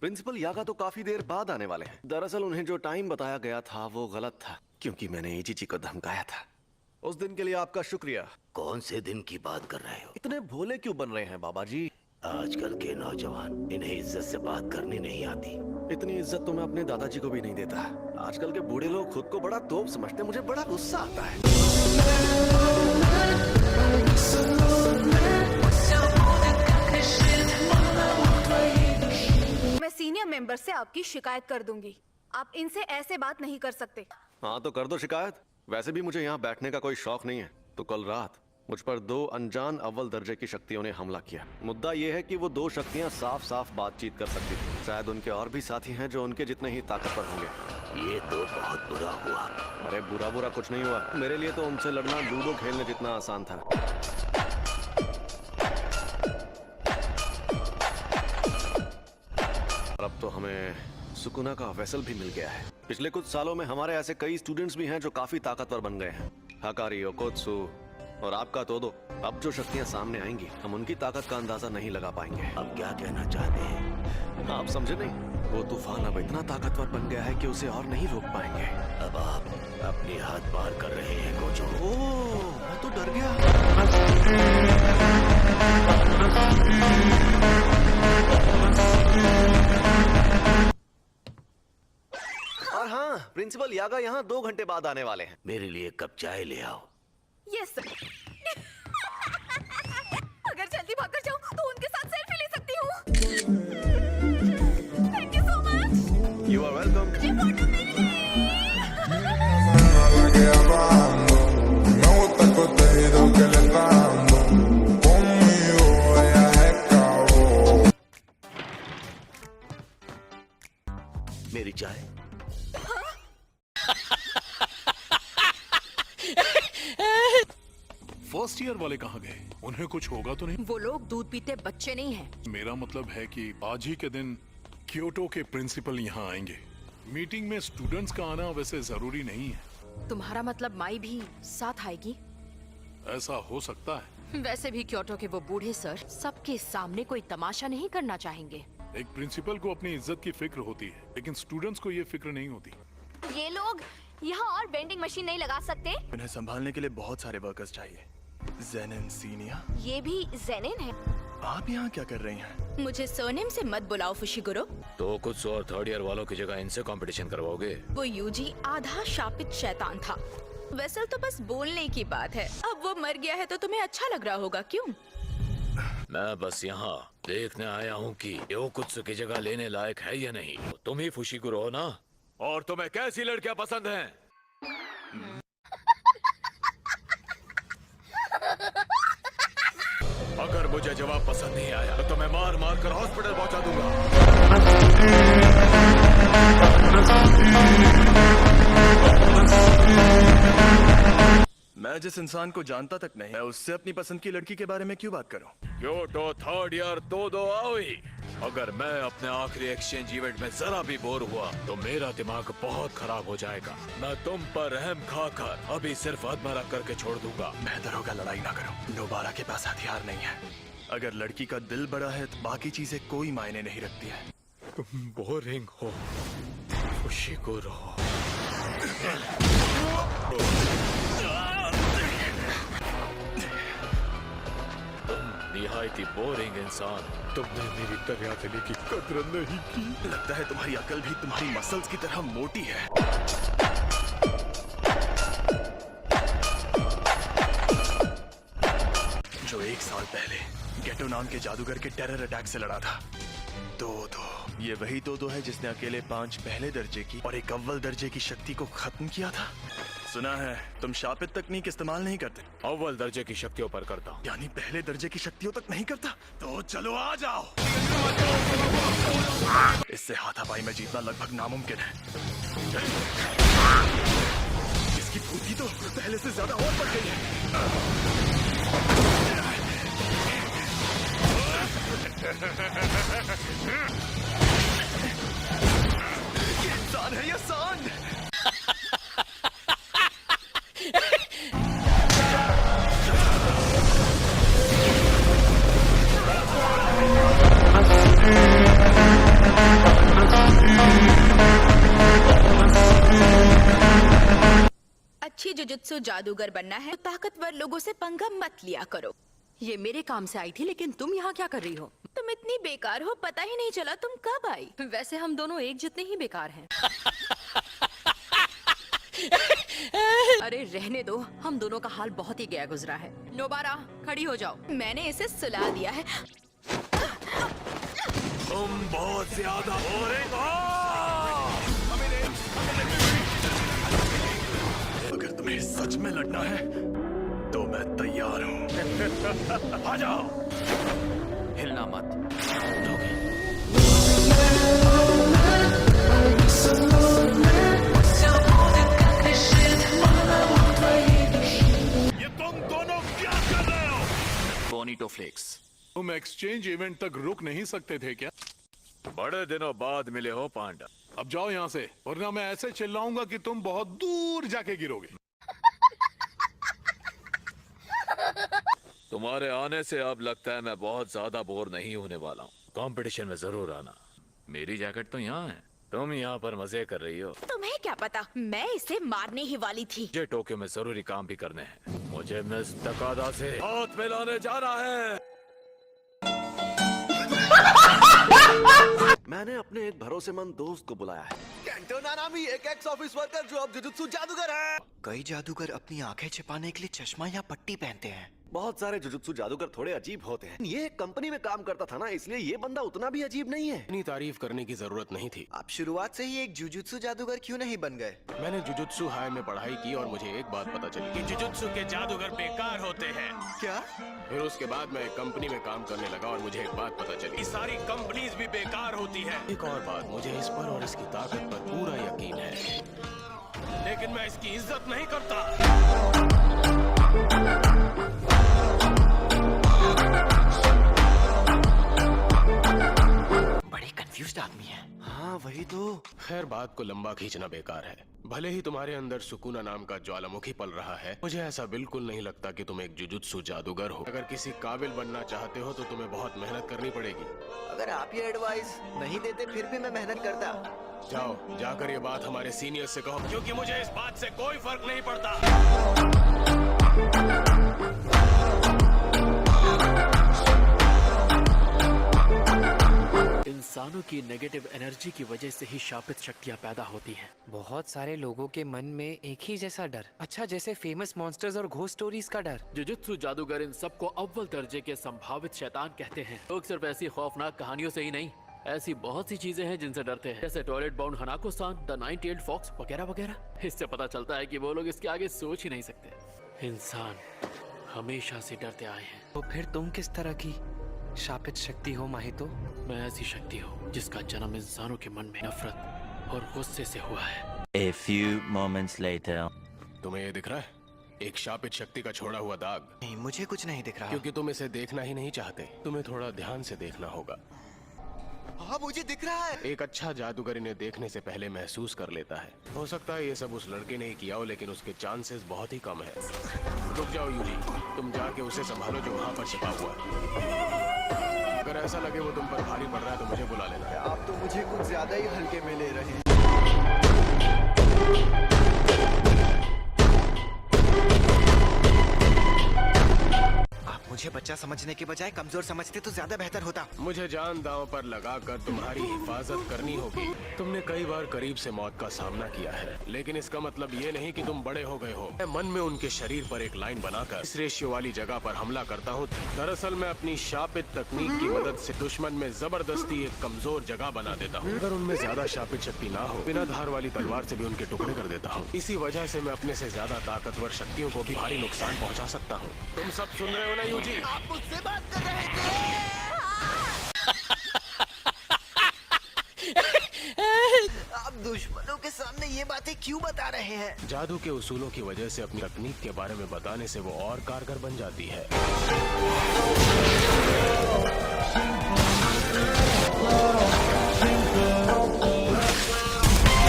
Principal यागा तो काफी देर बाद आने वाले हैं। दरअसल उन्हें जो टाइम बताया गया था वो गलत था, क्योंकि मैंने इचिची को धमकाया था। उस दिन के लिए आपका शुक्रिया। कौन से दिन की बात कर रहे हो? इतने भोले क्यों बन रहे हैं बाबा जी? आजकल के नौजवान, इन्हें इज्जत से बात करनी नहीं आती। इतनी इज्जत तो मैं अपने दादाजी को भी नहीं देता। आजकल के बूढ़े लोग खुद को बड़ा तोप समझते, मुझे बड़ा गुस्सा आता है। मैं सीनियर मेंबर से आपकी शिकायत कर दूंगी। आप इनसे ऐसे बात नहीं कर सकते। हाँ तो कर दो शिकायत। वैसे भी मुझे यहाँ बैठने का कोई शौक नहीं है। तो कल रात मुझ पर 2 अनजान अव्वल दर्जे की शक्तियों ने हमला किया। मुद्दा यह है कि वो 2 शक्तियाँ साफ साफ बातचीत कर सकती थी। शायद उनके और भी साथी हैं जो उनके जितने ही ताकतवर होंगे। ये तो बहुत बुरा हुआ। अरे बुरा बुरा कुछ नहीं हुआ। मेरे लिए तो उनसे लड़ना लूडो खेलने जितना आसान था। और अब तो हमें सुकुना का वेसल भी मिल गया है। पिछले कुछ सालों में हमारे ऐसे कई स्टूडेंट्स भी हैं जो काफी ताकतवर बन गए हैं। हकारी, ओकोत्सु और आपका तोदो। अब जो शक्तियां सामने आएंगी हम उनकी ताकत का अंदाजा नहीं लगा पाएंगे। अब क्या कहना चाहते हैं? आप समझे नहीं? वो तूफान अब इतना ताकतवर बन गया है कि उसे और नहीं रोक पाएंगे। अब आप अपनी हद पार कर रहे हैं गोजो। ओह, मैं तो डर गया। और हाँ, प्रिंसिपल यागा यहाँ 2 घंटे बाद आने वाले हैं। मेरे लिए कप चाय ले आओ। Yes sir. अगर जल्दी भागकर जाऊं तो उनके साथ सेल्फी ले सकती हूँ। Thank you so much. You are welcome. मुझे फोटो मिली। मेरी चाय। फर्स्ट ईयर वाले कहाँ गए? उन्हें कुछ होगा तो नहीं? वो लोग दूध पीते बच्चे नहीं हैं। मेरा मतलब है कि आज ही के दिन क्योटो के प्रिंसिपल यहाँ आएंगे। मीटिंग में स्टूडेंट्स का आना वैसे जरूरी नहीं है। तुम्हारा मतलब माई भी साथ आएगी? ऐसा हो सकता है। वैसे भी क्योटो के वो बूढ़े सर सबके सामने कोई तमाशा नहीं करना चाहेंगे। एक प्रिंसिपल को अपनी इज्जत की फिक्र होती है, लेकिन स्टूडेंट्स को ये फिक्र नहीं होती। ये लोग यहाँ और वेंडिंग मशीन नहीं लगा सकते? उन्हें संभालने के लिए बहुत सारे वर्कर्स चाहिए। जेनिन सीनिया। ये भी जेनिन है। आप यहाँ क्या कर रही हैं? मुझे सरनेम से मत बुलाओ फुशिगुरो। तो कुछ और थर्ड ईयर वालों की जगह इनसे कंपटीशन करवाओगे? वो यूजी आधा शापित शैतान था। वेसल तो बस बोलने की बात है। अब वो मर गया है तो तुम्हें अच्छा लग रहा होगा, क्यों? मैं बस यहाँ देखने आया हूँ कि योकुत्सु की जगह लेने लायक है या नहीं। तुम ही फुशिगुरो हो ना? और तुम्हें कैसी लड़कियाँ पसंद हैं? अगर मुझे जवाब पसंद नहीं आया तो मैं मार मार कर हॉस्पिटल पहुंचा दूंगा। मैं जिस इंसान को जानता तक नहीं, मैं उससे अपनी पसंद की लड़की के बारे में क्यों बात करूं? क्योटो थर्ड ईयर दो आओई। अगर मैं अपने आखिरी एक्सचेंज इवेंट में जरा भी बोर हुआ तो मेरा दिमाग बहुत खराब हो जाएगा। मैं तुम पर रहम खाकर अभी सिर्फ अधमरा करके छोड़ दूंगा। बेहतर होगा लड़ाई ना करो। नोबारा के पास हथियार नहीं है। अगर लड़की का दिल बड़ा है तो बाकी चीजें कोई मायने नहीं रखती है। तुम बोरिंग हो फुशिगुरो। निहायती बोरिंग इंसान। तुमने मेरी दरियादिली की कदर नहीं की। लगता है तुम्हारी अकल भी तुम्हारी मसल्स की तरह मोटी है। जो 1 साल पहले गेटो नाम के जादूगर के टेरर अटैक से लड़ा था। तोदो। ये वही तोदो है जिसने अकेले 5 पहले दर्जे की और 1 अव्वल दर्जे की शक्ति को खत्म किया था। सुना है तुम शापित तकनीक इस्तेमाल नहीं करते। अव्वल दर्जे की शक्तियों पर करता हूँ। यानी पहले दर्जे की शक्तियों तक नहीं करता? तो चलो आ जाओ। इससे हाथापाई में जीतना लगभग नामुमकिन है। इसकी फुर्ती तो पहले से ज्यादा और बढ़ गई है। ये इंसान है या सांड? Thank you. जुजुत्सु जादूगर बनना है तो ताकतवर लोगों से पंगा मत लिया करो। ये मेरे काम से आई थी, लेकिन तुम यहाँ क्या कर रही हो? तुम इतनी बेकार हो, पता ही नहीं चला तुम कब आई। वैसे हम दोनों एक जितने ही बेकार हैं। अरे रहने दो, हम दोनों का हाल बहुत ही गया गुजरा है। नोबारा खड़ी हो जाओ। मैंने इसे सुला दिया है। तुम बहुत ज्यादा बोरिंग हो। अगर तुम्हें सच में लड़ना है तो मैं तैयार हूँ। आ जाओ। हिलना मत। ये तुम दोनों क्या कर रहे हो? बोनीटो फ्लेक्स। तुम एक्सचेंज इवेंट तक रुक नहीं सकते थे क्या? बड़े दिनों बाद मिले हो पांडा। अब जाओ यहाँ से, वरना मैं ऐसे चिल्लाऊंगा कि तुम बहुत दूर जाके गिरोगे। तुम्हारे आने से अब लगता है मैं बहुत ज्यादा बोर नहीं होने वाला हूँ। कंपटीशन में जरूर आना। मेरी जैकेट तो यहाँ है, तुम यहाँ पर मजे कर रही हो। तुम्हें क्या पता, मैं इसे मारने ही वाली थी। मुझे टोक्यो में जरूरी काम भी करने हैं। मुझे मिस तकादा से हाथ मिलाने जाना है। मैंने अपने एक भरोसेमंद दोस्त को बुलाया है, केंटो नानामी, एक एक्स ऑफिस वर्कर जो अब जुजुत्सु जादूगर है। कई जादूगर अपनी आंखें छिपाने के लिए चश्मा या पट्टी पहनते हैं। बहुत सारे जुजुत्सु जादूगर थोड़े अजीब होते हैं। ये एक कंपनी में काम करता था ना, इसलिए ये बंदा उतना भी अजीब नहीं है। इतनी तारीफ करने की जरूरत नहीं थी। आप शुरुआत से ही एक जुजुत्सु जादूगर क्यों नहीं बन गए? मैंने जुजुत्सु हाई में पढ़ाई की और मुझे एक बात पता चली कि जुजुत्सु के जादूगर बेकार होते हैं। क्या? फिर उसके बाद मैं एक कंपनी में काम करने लगा और मुझे एक बात पता चली कि सारी कंपनीज भी बेकार होती है। एक और बात, मुझे इस पर और इसकी ताकत पर पूरा यकीन है, लेकिन मैं इसकी इज्जत नहीं करता। बड़े कंफ्यूज्ड आदमी है। हाँ वही तो। खैर, बात को लंबा खींचना बेकार है। भले ही तुम्हारे अंदर सुकूना नाम का ज्वालामुखी पल रहा है, मुझे ऐसा बिल्कुल नहीं लगता कि तुम एक जुजुत्सु जादूगर हो। अगर किसी काबिल बनना चाहते हो तो तुम्हें बहुत मेहनत करनी पड़ेगी। अगर आप ये एडवाइस नहीं देते फिर भी मैं मेहनत करता। जाओ, जाकर ये बात हमारे सीनियर से कहो, क्योंकि मुझे इस बात से कोई फर्क नहीं पड़ता। इंसानों की नेगेटिव एनर्जी की वजह से ही शापित शक्तियाँ पैदा होती हैं। बहुत सारे लोगों के मन में एक ही जैसा डर, अच्छा जैसे फेमस मॉन्स्टर्स और घोस्ट स्टोरीज का डर। जुजुत्सु जादूगर इन सबको अव्वल दर्जे के संभावित शैतान कहते हैं। लोग सिर्फ ऐसी खौफनाक कहानियों से ही नहीं, ऐसी बहुत सी चीजें हैं जिनसे डरते हैं, जैसे toilet bound Hanako san, the 9-tailed fox वगैरह वगैरह। इससे पता चलता है कि वो लोग इसके आगे सोच ही नहीं सकते। इंसान हमेशा से डरते आए हैं। तो फिर तुम किस तरह की शापित शक्ति हो माहितो? मैं ऐसी शक्ति हूँ जिसका जन्म इंसानों के मन में नफरत और गुस्से से हुआ है। A few moments later. तुम्हें ये दिख रहा है? एक शापित शक्ति का छोड़ा हुआ दाग। नहीं, मुझे कुछ नहीं दिख रहा। क्योंकि तुम इसे देखना ही नहीं चाहते। तुम्हें थोड़ा ध्यान से देखना होगा। हाँ, मुझे दिख रहा है। एक अच्छा जादूगर इन्हें देखने से पहले महसूस कर लेता है। हो सकता है ये सब उस लड़के ने ही किया हो, लेकिन उसके चांसेस बहुत ही कम है। रुक जाओ यूजी, तुम जाके उसे संभालो जो वहाँ पर छिपा हुआ है। अगर ऐसा लगे वो तुम पर भारी पड़ रहा है तो मुझे बुला लेना। आप तो मुझे कुछ ज्यादा ही हल्के में ले रहे हैं। मुझे बच्चा समझने के बजाय कमजोर समझते तो ज्यादा बेहतर होता। मुझे जान दांव पर लगाकर तुम्हारी हिफाजत करनी होगी। तुमने कई बार करीब से मौत का सामना किया है, लेकिन इसका मतलब ये नहीं कि तुम बड़े हो गए हो। मैं मन में उनके शरीर पर एक लाइन बनाकर इस रेशियो वाली जगह पर हमला करता हूँ। दरअसल मैं अपनी शापित तकनीक की मदद से दुश्मन में जबरदस्ती एक कमजोर जगह बना देता हूँ। अगर उनमें ज्यादा शापित शक्ति ना हो, बिना धार वाली तलवार से भी उनके टुकड़े कर देता हूँ। इसी वजह से मैं अपने से ज्यादा ताकतवर शक्तियों को भी भारी नुकसान पहुँचा सकता हूँ। तुम सब सुन रहे हो ना यूजी? आप मुझसे बात कर रहे थे। आप दुश्मनों के सामने ये बातें क्यों बता रहे हैं? जादू के उसूलों की वजह से अपनी तकनीक के बारे में बताने से वो और कारगर बन जाती है।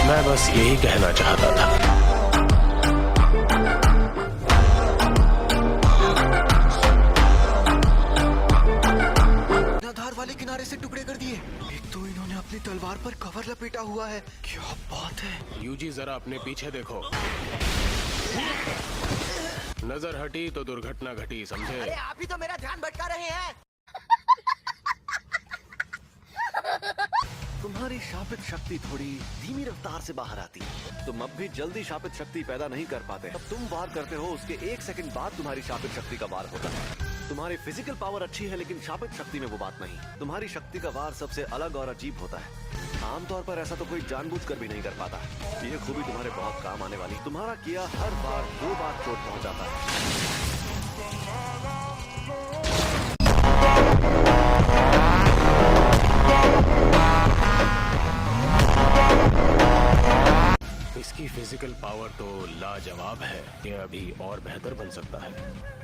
मैं बस यही कहना चाहता था। धार वाले किनारे से टुकड़े कर दिए। एक तो इन्होंने अपनी तलवार पर कवर लपेटा हुआ है। क्या बात है। यूजी, जरा अपने पीछे देखो। नजर हटी तो दुर्घटना घटी, समझे? अरे आप ही तो मेरा ध्यान भटका रहे हैं। तुम्हारी शापित शक्ति थोड़ी धीमी रफ्तार से बाहर आती है। तुम अब भी जल्दी शापित शक्ति पैदा नहीं कर पाते। अब तुम वार करते हो, उसके 1 सेकंड बाद तुम्हारी शापित शक्ति का वार होता है। तुम्हारी फिजिकल पावर अच्छी है, लेकिन शापित शक्ति में वो बात नहीं। तुम्हारी शक्ति का वार सबसे अलग और अजीब होता है। आमतौर पर ऐसा तो कोई जानबूझकर भी नहीं कर पाता। ये खूबी तुम्हारे बहुत काम आने वाली। तुम्हारा किया हर बार 2 बार चोट पहुंचाता है। इसकी फिजिकल पावर तो लाजवाब है। ये अभी और बेहतर बन सकता है।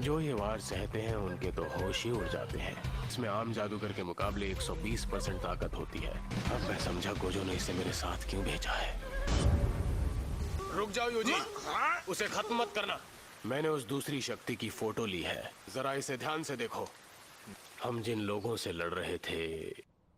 जो ये वार सहते हैं उनके तो होश ही उड़ जाते हैं। इसमें आम जादूगर के मुकाबले 120% ताकत होती है। अब मैं समझा गोजो ने इसे मेरे साथ क्यों भेजा है। रुक जाओ यूजी, उसे खत्म मत करना। मैंने उस दूसरी शक्ति की फोटो ली है, जरा इसे ध्यान से देखो। हम जिन लोगों से लड़ रहे थे,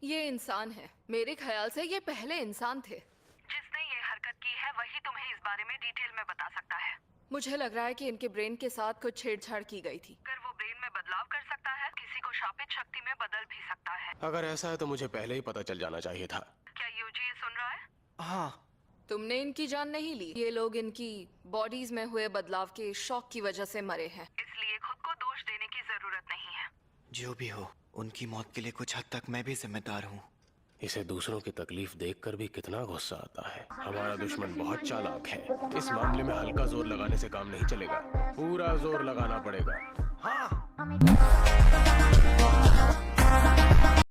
ये इंसान है। मेरे ख्याल से ये पहले इंसान थे। जिसने ये हरकत की है वही तुम्हें इस बारे में डिटेल में बता सकता है। मुझे लग रहा है कि इनके ब्रेन के साथ कुछ छेड़छाड़ की गई थी। अगर वो ब्रेन में बदलाव कर सकता है, किसी को शापित शक्ति में बदल भी सकता है। अगर ऐसा है तो मुझे पहले ही पता चल जाना चाहिए था। क्या यूजी ये सुन रहा है? हाँ। तुमने इनकी जान नहीं ली। ये लोग इनकी बॉडीज में हुए बदलाव के शॉक की वजह से मरे हैं, इसलिए खुद को दोष देने की जरूरत नहीं है। जो भी हो, उनकी मौत के लिए कुछ हद तक मैं भी जिम्मेदार हूँ। इसे दूसरों की तकलीफ देखकर भी कितना गुस्सा आता है। हमारा दुश्मन बहुत चालाक है। इस मामले में हल्का जोर लगाने से काम नहीं चलेगा, पूरा जोर लगाना पड़ेगा। हाँ।